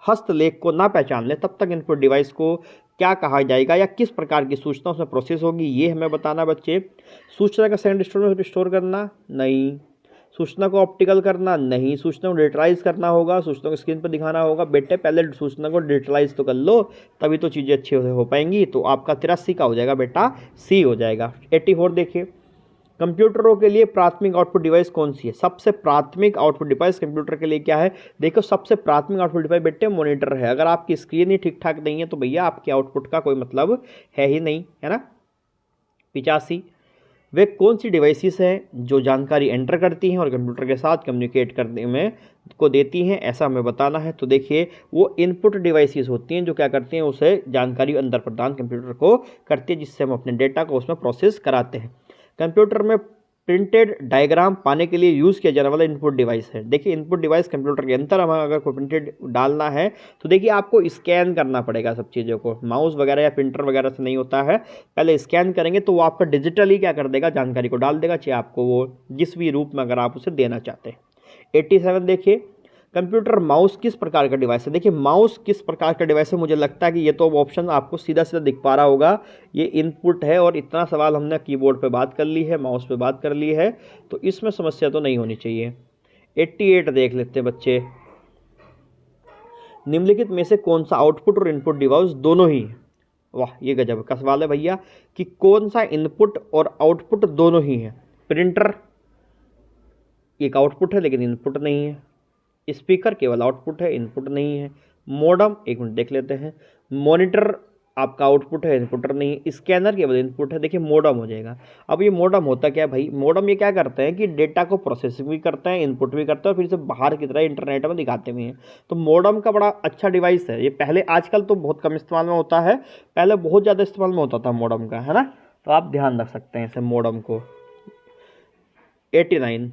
हस्तलेख को ना पहचान ले तब तक इनपुट डिवाइस को क्या कहा जाएगा या किस प्रकार की सूचना उसमें प्रोसेस होगी, ये हमें बताना बच्चे। सूचना का सेकंड स्टोर करना नहीं, सूचना को ऑप्टिकल करना नहीं, सूचना को डिजिटलाइज करना होगा, सूचना को स्क्रीन पर दिखाना होगा। बेटे पहले सूचना को डिजिटलाइज तो कर लो, तभी तो चीज़ें अच्छी हो पाएंगी। तो आपका 83 का हो जाएगा बेटा, सी हो जाएगा। 84 देखिए, कंप्यूटरों के लिए प्राथमिक आउटपुट डिवाइस कौन सी है? सबसे प्राथमिक आउटपुट डिवाइस कंप्यूटर के लिए क्या है? देखो सबसे प्राथमिक आउटपुट डिवाइस बेटे मॉनिटर है। अगर आपकी स्क्रीन ही ठीक ठाक नहीं है तो भैया आपके आउटपुट का कोई मतलब है ही नहीं, है ना। 85, वे कौन सी डिवाइसेस हैं जो जानकारी एंटर करती हैं और कंप्यूटर के साथ कम्युनिकेट करने में को देती हैं, ऐसा हमें बताना है। तो देखिए वो इनपुट डिवाइसेस होती हैं जो क्या करती हैं, उसे जानकारी अंदर प्रदान कंप्यूटर को करती है, जिससे हम अपने डेटा को उसमें प्रोसेस कराते हैं। कंप्यूटर में प्रिंटेड डायग्राम पाने के लिए यूज़ किया जाने वाला इनपुट डिवाइस है। देखिए इनपुट डिवाइस कंप्यूटर के अंदर हमें अगर कोई प्रिंटेड डालना है तो देखिए आपको स्कैन करना पड़ेगा सब चीज़ों को, माउस वगैरह या प्रिंटर वगैरह से नहीं होता है। पहले स्कैन करेंगे तो वो आपका डिजिटली क्या कर देगा, जानकारी को डाल देगा, चाहे आपको वो जिस भी रूप में अगर आप उसे देना चाहते हैं। 87 देखिए, कंप्यूटर माउस किस प्रकार का डिवाइस है? देखिए माउस किस प्रकार का डिवाइस है, मुझे लगता है कि ये तो ऑप्शन आपको सीधा सीधा दिख पा रहा होगा, ये इनपुट है। और इतना सवाल हमने कीबोर्ड पे बात कर ली है, माउस पे बात कर ली है, तो इसमें समस्या तो नहीं होनी चाहिए। 88 देख लेते हैं बच्चे, निम्नलिखित में से कौन सा आउटपुट और इनपुट डिवाइस दोनों ही है? वाह ये गजब का सवाल है भैया, कि कौन सा इनपुट और आउटपुट दोनों ही है। प्रिंटर एक आउटपुट है लेकिन इनपुट नहीं है, स्पीकर केवल आउटपुट है, इनपुट नहीं है। मॉडम, एक मिनट देख लेते हैं, मॉनिटर आपका आउटपुट है, इनपुट नहीं है। स्कैनर केवल इनपुट है, देखिए मॉडम हो जाएगा। अब ये मॉडम होता क्या है भाई? मॉडम ये क्या करते हैं कि डेटा को प्रोसेसिंग भी करते हैं, इनपुट भी करते हैं, और फिर से बाहर की तरह इंटरनेट में दिखाते भी हैं। तो मॉडम का बड़ा अच्छा डिवाइस है ये। पहले, आजकल तो बहुत कम इस्तेमाल में होता है, पहले बहुत ज़्यादा इस्तेमाल में होता था मॉडम का, है ना। तो आप ध्यान रख सकते हैं इसे मॉडम को। 89,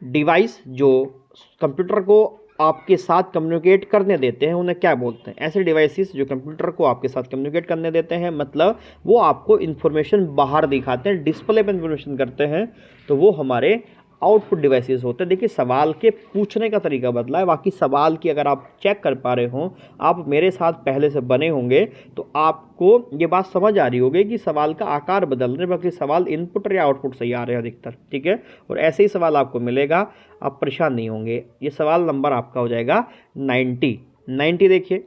डिवाइस जो कंप्यूटर को आपके साथ कम्युनिकेट करने देते हैं उन्हें क्या बोलते हैं? ऐसे डिवाइसेस जो कंप्यूटर को आपके साथ कम्युनिकेट करने देते हैं, मतलब वो आपको इन्फॉर्मेशन बाहर दिखाते हैं, डिस्प्ले पे इन्फॉर्मेशन करते हैं, तो वो हमारे आउटपुट डिवाइसेस होते हैं। देखिए सवाल के पूछने का तरीका बदला है, बाकी सवाल की अगर आप चेक कर पा रहे हो, आप मेरे साथ पहले से बने होंगे, तो आपको ये बात समझ आ रही होगी कि सवाल का आकार बदल रहे, बाकी सवाल इनपुट या आउटपुट से ही आ रहे हैं अधिकतर, ठीक है। और ऐसे ही सवाल आपको मिलेगा, आप परेशान नहीं होंगे। ये सवाल नंबर आपका हो जाएगा 90। देखिए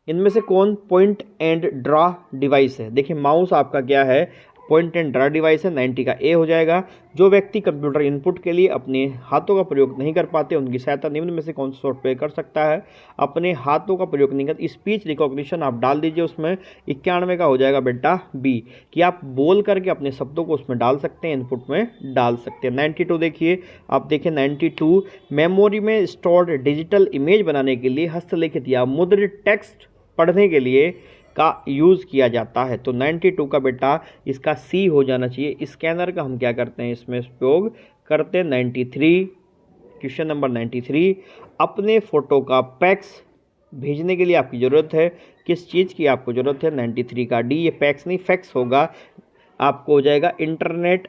इनमें से कौन पॉइंट एंड ड्रा डिवाइस है? देखिए माउस आपका क्या है, पॉइंट एंड ड्रा डिवाइस है। 90 का ए हो जाएगा। जो व्यक्ति कंप्यूटर इनपुट के लिए अपने हाथों का प्रयोग नहीं कर पाते, उनकी सहायता निम्न में से कौन सा सॉफ्टवेयर कर सकता है? अपने हाथों का प्रयोग नहीं कर, स्पीच रिकॉग्निशन आप डाल दीजिए उसमें। 91 का हो जाएगा बेटा बी, कि आप बोल करके अपने शब्दों को उसमें डाल सकते हैं, इनपुट में डाल सकते हैं। 92 देखिए, आप देखिए 92, मेमोरी में स्टोर्ड डिजिटल इमेज बनाने के लिए हस्तलिखित या मुद्रित टेक्स्ट पढ़ने के लिए का यूज़ किया जाता है। तो 92 का बेटा इसका सी हो जाना चाहिए। स्कैनर का हम क्या करते हैं, इसमें उपयोग करते हैं। 93, क्वेश्चन नंबर 93, अपने फ़ोटो का पैक्स भेजने के लिए आपकी ज़रूरत है, किस चीज़ की आपको ज़रूरत है? 93 का डी, ये पैक्स नहीं फैक्स होगा, आपको हो जाएगा इंटरनेट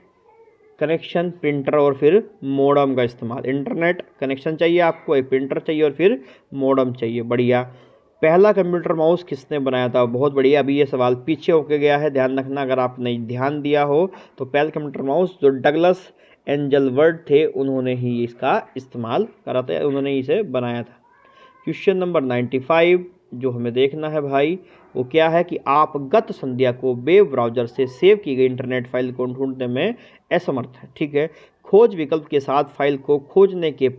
कनेक्शन, प्रिंटर और फिर मॉडम का इस्तेमाल। इंटरनेट कनेक्शन चाहिए आपको, एक प्रिंटर चाहिए और फिर मॉडम चाहिए। बढ़िया। पहला कंप्यूटर माउस किसने बनाया था? बहुत बढ़िया। अभी ये सवाल पीछे होके गया है, ध्यान रखना अगर आपने ध्यान दिया हो तो। पहला कंप्यूटर माउस जो डगलस एंजलवर्ड थे, उन्होंने ही इसका इस्तेमाल करा था, उन्होंने इसे बनाया था। क्वेश्चन नंबर 95 जो हमें देखना है भाई, वो क्या है कि आप गत संध्या को वेब ब्राउज़र से सेव की गई इंटरनेट फाइल को ढूंढने में असमर्थ है, ठीक है। खोज विकल्प के साथ फाइल को खोजने के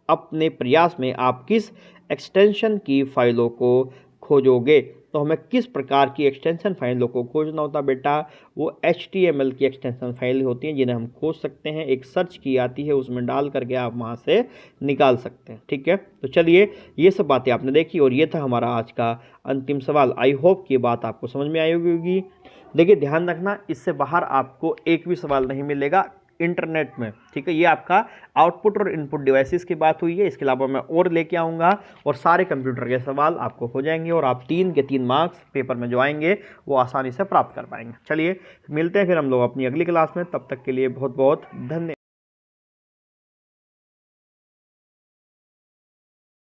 अपने प्रयास में आप किस एक्सटेंशन की फाइलों को खोजोगे? तो हमें किस प्रकार की एक्सटेंशन फाइलों को खोजना होता है बेटा? वो HTML की एक्सटेंशन फाइल होती हैं जिन्हें हम खोज सकते हैं। एक सर्च की आती है, उसमें डाल करके आप वहाँ से निकाल सकते हैं, ठीक है। तो चलिए ये सब बातें आपने देखी और ये था हमारा आज का अंतिम सवाल। आई होप कि बात आपको समझ में आई होगी। देखिए ध्यान रखना, इससे बाहर आपको एक भी सवाल नहीं मिलेगा इंटरनेट में, ठीक है। ये आपका आउटपुट और इनपुट डिवाइसेस की बात हुई है, इसके अलावा मैं और लेके आऊँगा और सारे कंप्यूटर के सवाल आपको हो जाएंगे और आप 3 के 3 मार्क्स पेपर में जो आएंगे वो आसानी से प्राप्त कर पाएंगे। चलिए मिलते हैं फिर हम लोग अपनी अगली क्लास में, तब तक के लिए बहुत बहुत धन्यवाद।